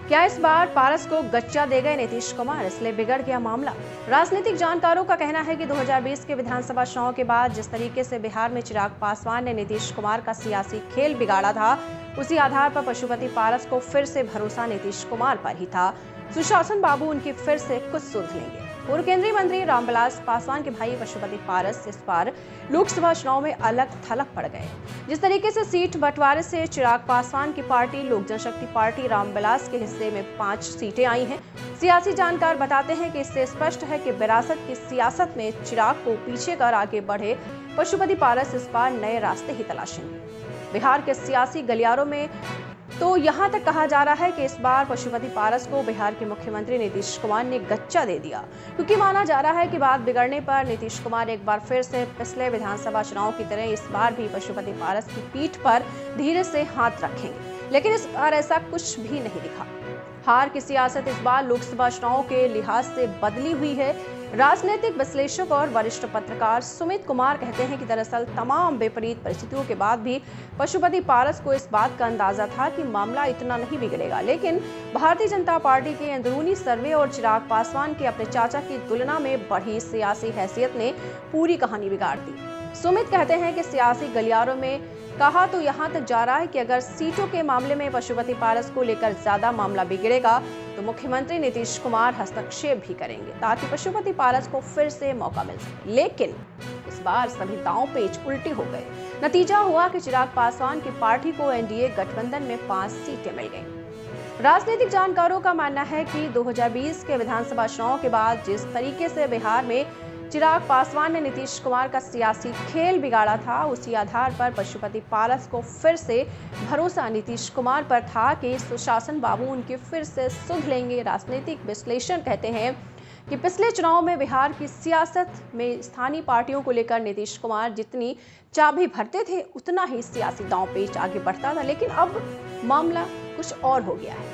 क्या इस बार पारस को गच्चा दे गए नीतीश कुमार, इसलिए बिगड़ गया मामला? राजनीतिक जानकारों का कहना है कि 2020 के विधानसभा चुनाव के बाद जिस तरीके से बिहार में चिराग पासवान ने नीतीश कुमार का सियासी खेल बिगाड़ा था, उसी आधार पर पशुपति पारस को फिर से भरोसा नीतीश कुमार पर ही था। सुशासन बाबू उनकी फिर से कुछ सुध लेंगे। पूर्व केंद्रीय मंत्री रामविलास पासवान के भाई पशुपति पारस इस बार लोकसभा चुनाव में अलग थलग पड़ गए। जिस तरीके से सीट बंटवारे से चिराग पासवान की पार्टी लोक जनशक्ति पार्टी रामविलास के हिस्से में 5 सीटें आई हैं, सियासी जानकार बताते हैं कि इससे स्पष्ट है कि विरासत की सियासत में चिराग को पीछे कर आगे बढ़े पशुपति पारस इस बार नए रास्ते ही तलाशेंगे। बिहार के सियासी गलियारों में तो यहां तक कहा जा रहा है कि इस बार पशुपति पारस को बिहार के मुख्यमंत्री नीतीश कुमार ने गच्चा दे दिया, क्योंकि माना जा रहा है कि बात बिगड़ने पर नीतीश कुमार एक बार फिर से पिछले विधानसभा चुनाव की तरह इस बार भी पशुपति पारस की पीठ पर धीरे से हाथ रखेंगे। लेकिन इस बार ऐसा कुछ भी नहीं दिखा। हार की सियासत इस बार लोकसभा चुनाव के लिहाज से बदली हुई है। राजनीतिक विश्लेषक और वरिष्ठ पत्रकार सुमित कुमार कहते हैं कि दरअसल तमाम विपरीत परिस्थितियों के बाद भी पशुपति पारस को इस बात का अंदाजा था कि मामला इतना नहीं बिगड़ेगा, लेकिन भारतीय जनता पार्टी के अंदरूनी सर्वे और चिराग पासवान के अपने चाचा की तुलना में बढ़ी सियासी हैसियत ने पूरी कहानी बिगाड़ दी। सुमित कहते हैं कि सियासी गलियारों में कहा तो यहां तक जा रहा है कि अगर सीटों के मामले में पशुपति पारस को लेकर ज्यादा मामला बिगड़ेगा तो मुख्यमंत्री नीतीश कुमार हस्तक्षेप भी करेंगे ताकि पशुपति पारस को फिर से मौका मिल सके। लेकिन इस बार सभी दांव पेच उल्टे हो गए। नतीजा हुआ कि चिराग पासवान की पार्टी को एनडीए गठबंधन में 5 सीटें मिल गईं। राजनीतिक जानकारों का मानना है कि 2020 के विधानसभा चुनाव के बाद जिस तरीके से बिहार में चिराग पासवान ने नीतीश कुमार का सियासी खेल बिगाड़ा था, उसी आधार पर पशुपति पारस को फिर से भरोसा नीतीश कुमार पर था कि सुशासन बाबू उनके फिर से सुध लेंगे। राजनीतिक विश्लेषक कहते हैं कि पिछले चुनाव में बिहार की सियासत में स्थानीय पार्टियों को लेकर नीतीश कुमार जितनी चाबी भरते थे, उतना ही सियासी दांव पेच आगे बढ़ता था। लेकिन अब मामला कुछ और हो गया है।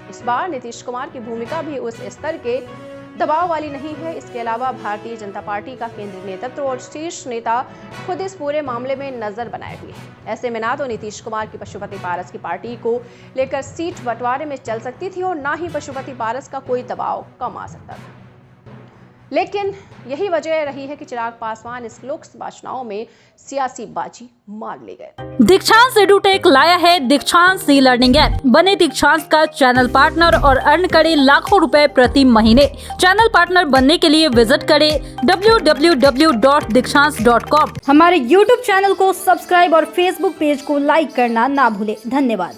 इस बार नीतीश कुमार की भूमिका भी उस स्तर के दबाव वाली नहीं है। इसके अलावा भारतीय जनता पार्टी का केंद्रीय नेतृत्व और शीर्ष नेता खुद इस पूरे मामले में नजर बनाए हुए हैं। ऐसे में ना तो नीतीश कुमार की पशुपति पारस की पार्टी को लेकर सीट बंटवारे में चल सकती थी और ना ही पशुपति पारस का कोई दबाव कम आ सकता था। लेकिन यही वजह रही है कि चिराग पासवान इस लोकसभा चुनाव में सियासी बाजी मार ले गए। दीक्षांत एडुटेक लाया है दीक्षांत ई लर्निंग ऐप। बने दीक्षांत का चैनल पार्टनर और अर्न करे लाखों रुपए प्रति महीने। चैनल पार्टनर बनने के लिए विजिट करें www.dikshans.com। हमारे YouTube चैनल को सब्सक्राइब और Facebook पेज को लाइक करना ना भूले। धन्यवाद।